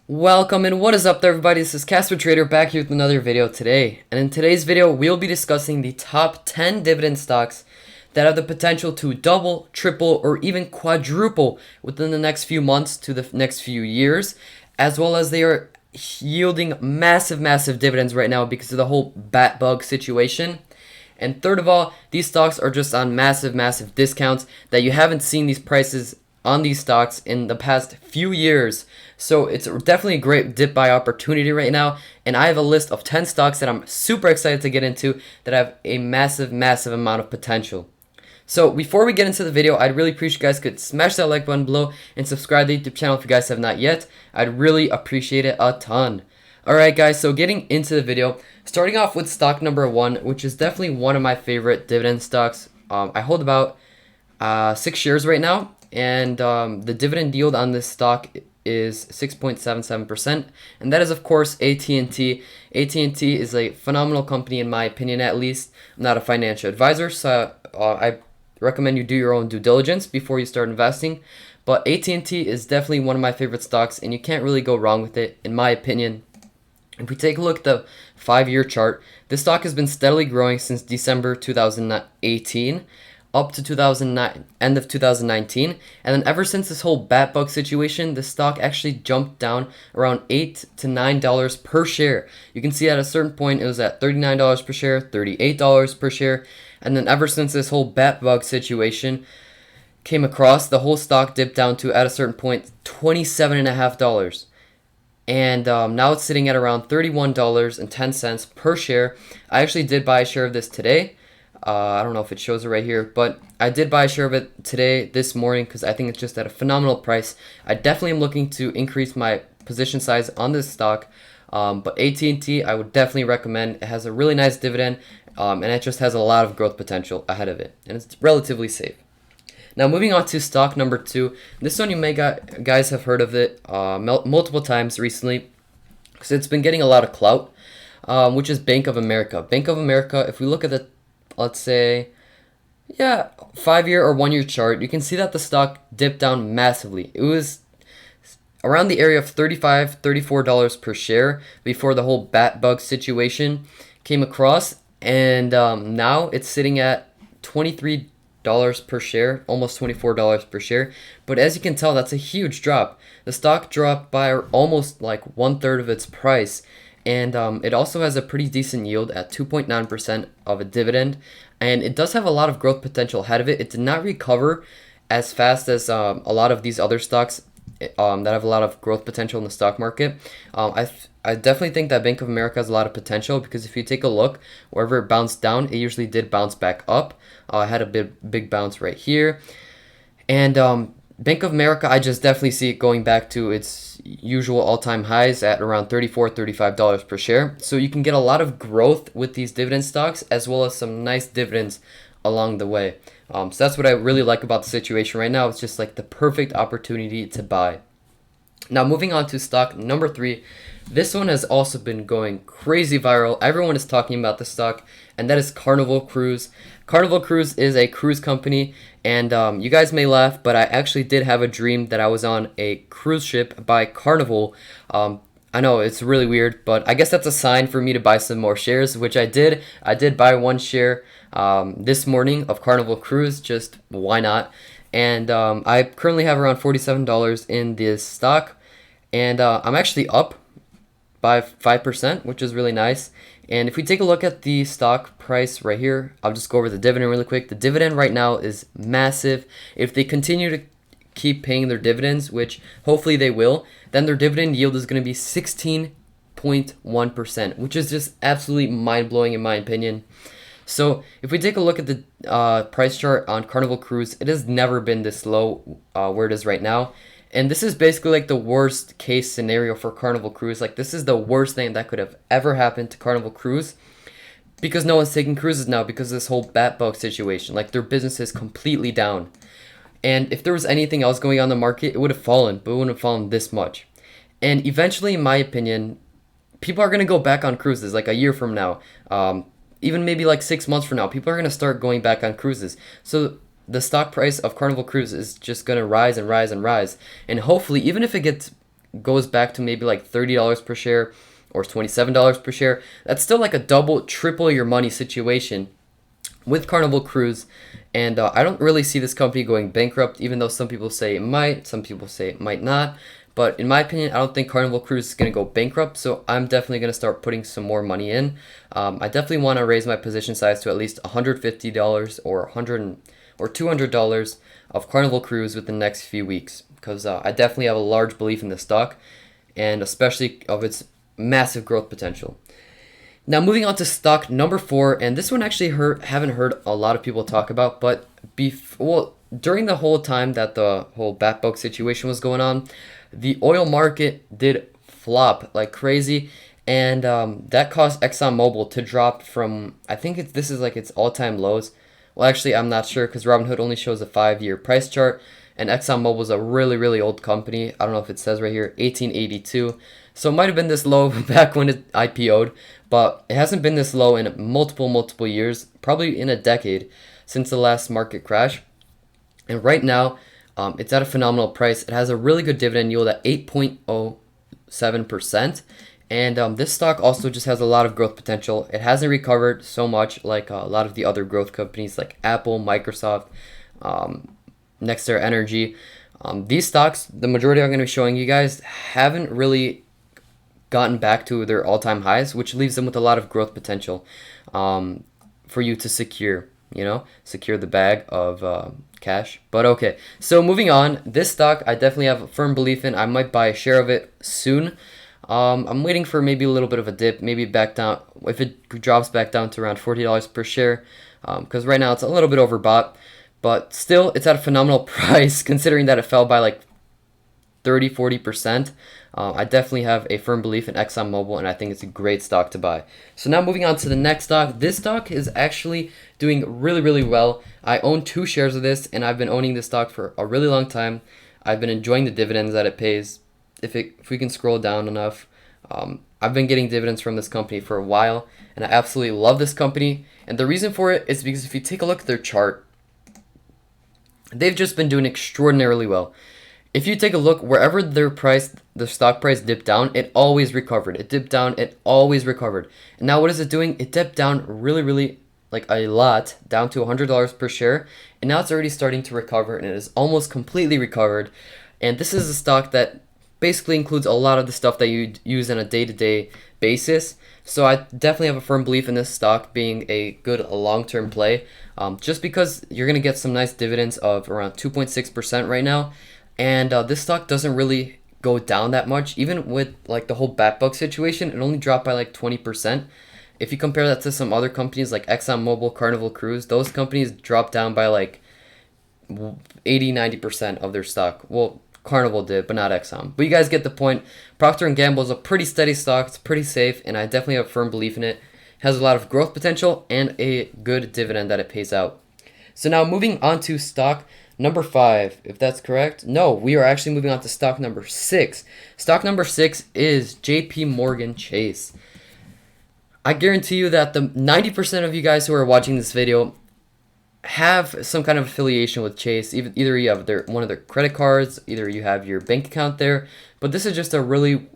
Welcome and what is up there, everybody? This is Casper Trader back here with another video today. And in today's video, we'll be discussing the top 10 dividend stocks that have the potential to double, triple, or even quadruple within the next few months to the next few years, as well as they are yielding massive dividends right now because of the whole bat bug situation. And third of all, these stocks are just on massive discounts that you haven't seen these prices on these stocks in the past few years. So it's definitely a great dip buy opportunity right now. And I have a list of 10 stocks that I'm super excited to get into that have a massive amount of potential. So before we get into the video, I'd really appreciate you guys could smash that like button below and subscribe to the YouTube channel if you guys have not yet. I'd really appreciate it a ton. Alright guys, so getting into the video, starting off with stock number 1, which is definitely one of my favorite dividend stocks. I hold about 6 shares right now, and the dividend yield on this stock is 6.77%, and that is of course AT&T. AT&T is a phenomenal company in my opinion, at least. I'm not a financial advisor, so I recommend you do your own due diligence before you start investing. But AT&T is definitely one of my favorite stocks, and you can't really go wrong with it, in my opinion. If we take a look at the 5-year chart, this stock has been steadily growing since December 2018 up to end of 2019, and then ever since this whole bat bug situation, the stock actually jumped down around $8 to $9 per share. You can see at a certain point it was at $39 per share, $38 per share, and then ever since this whole bat bug situation came across, the whole stock dipped down to, at a certain point, $27.50. And now it's sitting at around $31.10 per share. I actually did buy a share of this today. I don't know if it shows it right here, but I did buy a share of it today, this morning, because I think it's just at a phenomenal price. I definitely am looking to increase my position size on this stock, but AT&T I would definitely recommend. It has a really nice dividend, and it just has a lot of growth potential ahead of it, and it's relatively safe. Now moving on to stock number 2. This one you may guys have heard of it multiple times recently because it's been getting a lot of clout, which is Bank of America. Bank of America, if we look at the, let's say, 5-year or 1-year chart, you can see that the stock dipped down massively. It was around the area of $35, $34 per share before the whole bat bug situation came across, and now it's sitting at $23 per share, almost $24 per share. But as you can tell, that's a huge drop. The stock dropped by almost like 1/3 of its price, and it also has a pretty decent yield at 2.9% of a dividend, and it does have a lot of growth potential ahead of it. It did not recover as fast as a lot of these other stocks that have a lot of growth potential in the stock market. I definitely think that Bank of America has a lot of potential because if you take a look, wherever it bounced down, it usually did bounce back up. I had a big bounce right here, and Bank of America, I just definitely see it going back to its usual all-time highs at around $34, $35 per share. So you can get a lot of growth with these dividend stocks, as well as some nice dividends along the way. So that's what I really like about the situation right now. It's just like the perfect opportunity to buy. Now moving on to stock number 3. This one has also been going crazy viral. Everyone is talking about the stock, and that is Carnival Cruise. Carnival Cruise is a cruise company, and you guys may laugh, but I actually did have a dream that I was on a cruise ship by Carnival. I know it's really weird, but I guess that's a sign for me to buy some more shares, which I did. I did buy 1 share this morning of Carnival Cruise, just why not? And I currently have around $47 in this stock, and I'm actually up by 5%, which is really nice. And if we take a look at the stock price right here, I'll just go over the dividend really quick. The dividend right now is massive. If they continue to keep paying their dividends, which hopefully they will, then their dividend yield is going to be 16.1%, which is just absolutely mind-blowing in my opinion. So if we take a look at the price chart on Carnival Cruise, it has never been this low where it is right now. And this is basically like the worst case scenario for Carnival Cruise. Like, this is the worst thing that could have ever happened to Carnival Cruise because no one's taking cruises now because of this whole bat bug situation. Like, their business is completely down. And if there was anything else going on in the market, it would have fallen, but it wouldn't have fallen this much. And eventually, in my opinion, people are going to go back on cruises like a year from now. Even maybe like 6 months from now, people are going to start going back on cruises. So the stock price of Carnival Cruise is just going to rise and rise and rise. And hopefully, even if it gets goes back to maybe like $30 per share or $27 per share, that's still like a double, triple your money situation with Carnival Cruise. And I don't really see this company going bankrupt, even though some people say it might, some people say it might not. But in my opinion, I don't think Carnival Cruise is going to go bankrupt, so I'm definitely going to start putting some more money in. I definitely want to raise my position size to at least $150 or $200 of Carnival Cruise within the next few weeks, because I definitely have a large belief in the stock, and especially of its massive growth potential. Now moving on to stock number 4, and this one actually haven't heard a lot of people talk about, but during the whole time that the whole bat bug situation was going on, the oil market did flop like crazy, and that caused ExxonMobil to drop from, I think this is like its all-time lows. Well, actually, I'm not sure because Robinhood only shows a 5-year price chart, and ExxonMobil is a really, really old company. I don't know if it says right here, 1882. So it might have been this low back when it IPO'd, but it hasn't been this low in multiple years, probably in a decade since the last market crash. And right now, it's at a phenomenal price. It has a really good dividend yield at 8.07%. And this stock also just has a lot of growth potential. It hasn't recovered so much like a lot of the other growth companies like Apple, Microsoft, Nexter Energy. These stocks, the majority I'm going to be showing you guys, haven't really gotten back to their all-time highs, which leaves them with a lot of growth potential for you to secure the bag of cash. But okay, so moving on, this stock I definitely have a firm belief in. I might buy a share of it soon. I'm waiting for maybe a little bit of a dip, maybe back down, if it drops back down to around $40 per share, because right now it's a little bit overbought, but still it's at a phenomenal price considering that it fell by like 30-40%. I definitely have a firm belief in ExxonMobil, and I think it's a great stock to buy. So now moving on to the next stock. This stock is actually doing really, really well. I own 2 shares of this, and I've been owning this stock for a really long time. I've been enjoying the dividends that it pays. If we can scroll down enough, I've been getting dividends from this company for a while, and I absolutely love this company. And the reason for it is because if you take a look at their chart, they've just been doing extraordinarily well. If you take a look, wherever the stock price dipped down, it always recovered. It dipped down, it always recovered. And now what is it doing? It dipped down really, really like a lot, down to $100 per share. And now it's already starting to recover, and it is almost completely recovered. And this is a stock that basically includes a lot of the stuff that you use on a day-to-day basis. So I definitely have a firm belief in this stock being a good long-term play, just because you're going to get some nice dividends of around 2.6% right now. And this stock doesn't really go down that much. Even with like the whole bat bug situation, it only dropped by like 20%. If you compare that to some other companies like ExxonMobil, Carnival Cruise, those companies dropped down by like 80-90% of their stock. Well, Carnival did, but not Exxon. But you guys get the point. Procter & Gamble is a pretty steady stock. It's pretty safe, and I definitely have a firm belief in it. It has a lot of growth potential and a good dividend that it pays out. So now moving on to stock number 5, if that's correct. No, we are actually moving on to stock number 6. Stock number 6 is JP Morgan Chase. I guarantee you that the 90% of you guys who are watching this video have some kind of affiliation with Chase. Either you have one of their credit cards, either you have your bank account there, but this is just a really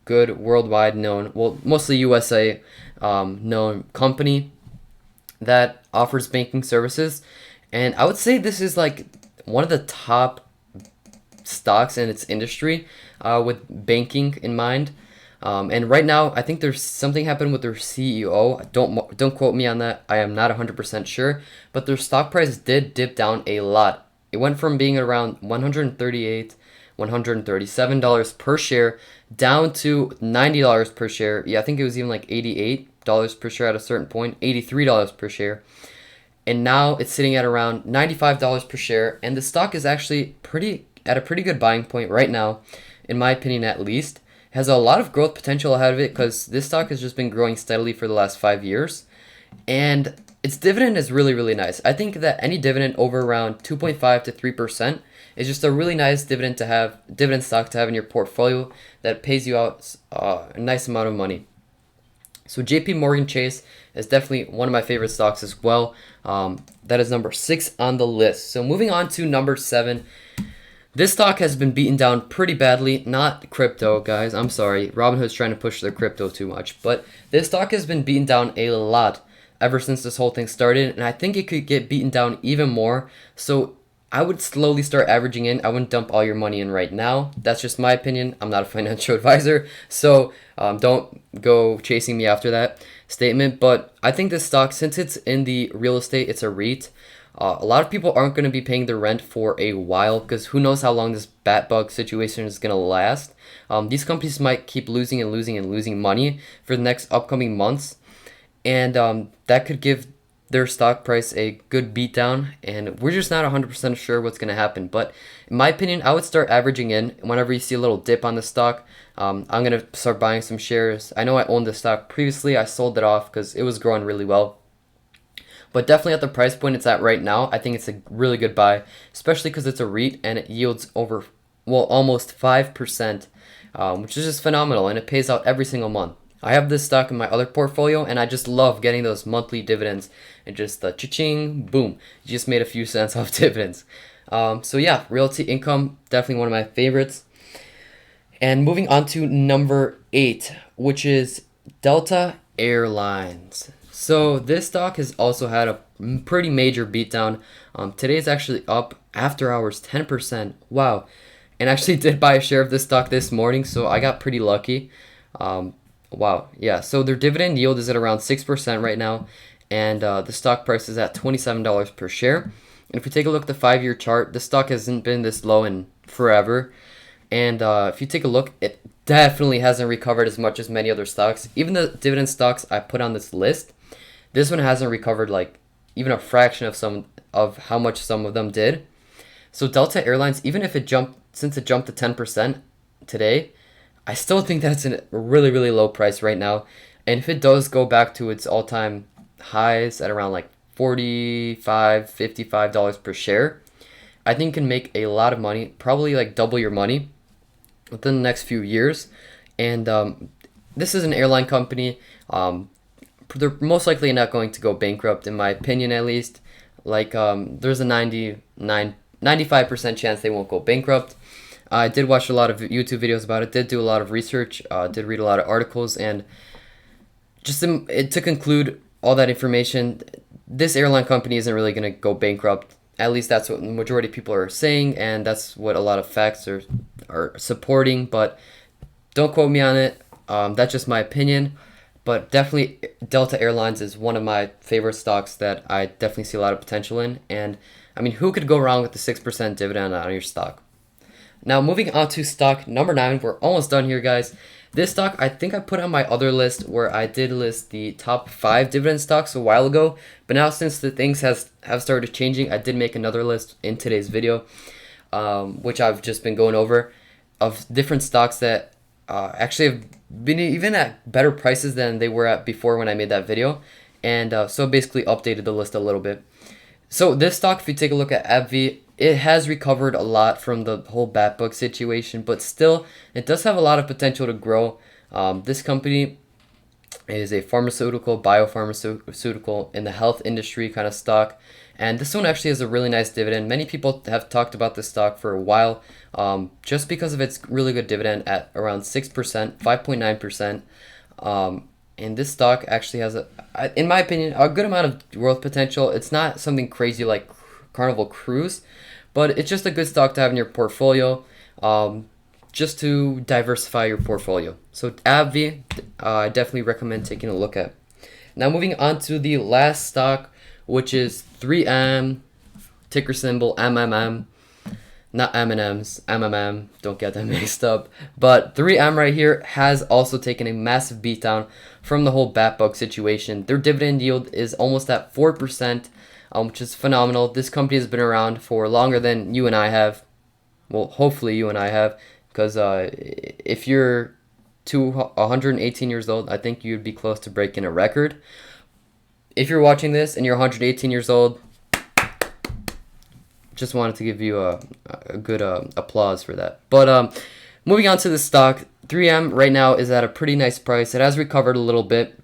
good worldwide known, well, mostly USA known company that offers banking services. And I would say this is like one of the top stocks in its industry with banking in mind. And right now, I think there's something happened with their CEO. Don't quote me on that. I am not 100% sure. But their stock price did dip down a lot. It went from being around $138, $137 per share down to $90 per share. Yeah, I think it was even like $88 per share at a certain point, $83 per share. And now it's sitting at around $95 per share. And the stock is actually at a pretty good buying point right now, in my opinion at least. Has a lot of growth potential ahead of it because this stock has just been growing steadily for the last 5 years. And its dividend is really, really nice. I think that any dividend over around 2.5 to 3% is just a really nice dividend stock to have in your portfolio that pays you out a nice amount of money. So JP Morgan Chase is definitely one of my favorite stocks as well. That is number 6 on the list. So moving on to number 7. This stock has been beaten down pretty badly. Not crypto, guys. I'm sorry. Robinhood's trying to push their crypto too much. But this stock has been beaten down a lot ever since this whole thing started. And I think it could get beaten down even more. So I would slowly start averaging in. I wouldn't dump all your money in right now. That's just my opinion. I'm not a financial advisor. So don't go chasing me after that statement. But I think this stock, since it's in the real estate, it's a REIT. A lot of people aren't going to be paying their rent for a while because who knows how long this bat bug situation is going to last. These companies might keep losing and losing and losing money for the next upcoming months. And that could give their stock price a good beatdown. And we're just not 100% sure what's going to happen. But in my opinion, I would start averaging in whenever you see a little dip on the stock. I'm going to start buying some shares. I know I owned the stock previously. I sold it off because it was growing really well. But definitely at the price point it's at right now, I think it's a really good buy, especially because it's a REIT and it yields over, well, almost 5%, which is just phenomenal, and it pays out every single month. I have this stock in my other portfolio, and I just love getting those monthly dividends and just the cha-ching, boom, you just made a few cents off dividends. So yeah, realty income, definitely one of my favorites. And moving on to number 8, which is Delta Airlines. So this stock has also had a pretty major beatdown. Today is actually up after hours 10%. Wow. And actually did buy a share of this stock this morning, so I got pretty lucky. Wow. Yeah, so their dividend yield is at around 6% right now, and the stock price is at $27 per share. And if you take a look at the 5-year chart, the stock hasn't been this low in forever. And if you take a look, it definitely hasn't recovered as much as many other stocks. Even the dividend stocks I put on this list, this one hasn't recovered like even a fraction of how much some of them did. So Delta Airlines, even if it jumped, since it jumped to 10% today, I still think that's a really, really low price right now. And if it does go back to its all-time highs at around like $45, $55 per share, I think can make a lot of money, probably like double your money within the next few years. And this is an airline company. They're most likely not going to go bankrupt, in my opinion at least. Like there's a 95% chance they won't go bankrupt. I did watch a lot of YouTube videos about it, did do a lot of research, did read a lot of articles, and just to conclude all that information, this airline company isn't really going to go bankrupt. At least that's what the majority of people are saying, and that's what a lot of facts are supporting, but don't quote me on it. That's just my opinion. But definitely Delta Airlines is one of my favorite stocks that I definitely see a lot of potential in. And I mean, who could go wrong with the 6% dividend on your stock? Now, moving on to stock number 9. We're almost done here, guys. This stock, I think I put on my other list where I did list the top 5 dividend stocks a while ago. But now since the things have started changing, I did make another list in today's video, which I've just been going over, of different stocks that actually have been even at better prices than they were at before when I made that video. And so basically updated the list a little bit. So this stock, if you take a look at AbbVie, it has recovered a lot from the whole bat bug situation, but still, it does have a lot of potential to grow. This company is a biopharmaceutical in the health industry kind of stock. And this one actually has a really nice dividend. Many people have talked about this stock for a while, just because of its really good dividend at around 6%, 5.9%. And this stock actually has, in my opinion, a good amount of growth potential. It's not something crazy like Carnival Cruise, but it's just a good stock to have in your portfolio, just to diversify your portfolio. So AbbVie, I definitely recommend taking a look at. Now moving on to the last stock, which is 3M, ticker symbol MMM, not M&M's, MMM, don't get them mixed up. But 3M right here has also taken a massive beatdown from the whole bat bug situation. Their dividend yield is almost at 4%, which is phenomenal. This company has been around for longer than you and I have. Well, hopefully you and I have, because if you're 118 years old, I think you'd be close to breaking a record. If you're watching this and you're 118 years old, just wanted to give you a good applause for that. But moving on to the stock, 3M right now is at a pretty nice price. It has recovered a little bit,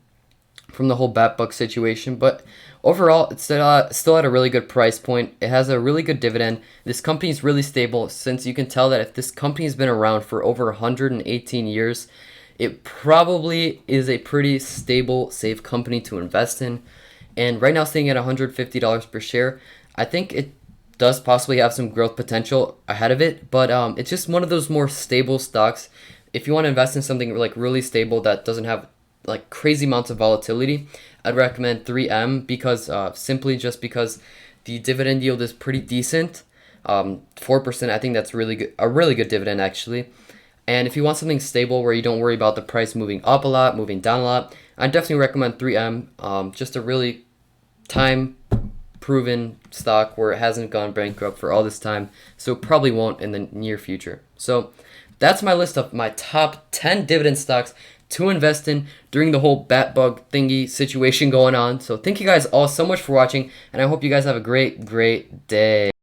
from the whole bat bug situation, but overall it's still at a really good price point. It has a really good dividend. This company is really stable, since you can tell that if this company has been around for over 118 years, it probably is a pretty stable, safe company to invest in. And right now, staying at $150 per share, I think it does possibly have some growth potential ahead of it, but it's just one of those more stable stocks. If you want to invest in something like really stable that doesn't have like crazy amounts of volatility, I'd recommend 3M, because simply just because the dividend yield is pretty decent. 4%, I think that's really good, a really good dividend actually. And if you want something stable where you don't worry about the price moving up a lot, moving down a lot, I definitely recommend 3M. Just a really time proven stock where it hasn't gone bankrupt for all this time, so probably won't in the near future. So that's my list of my top 10 dividend stocks to invest in during the whole bat bug thingy situation going on. So thank you guys all so much for watching, and I hope you guys have a great day.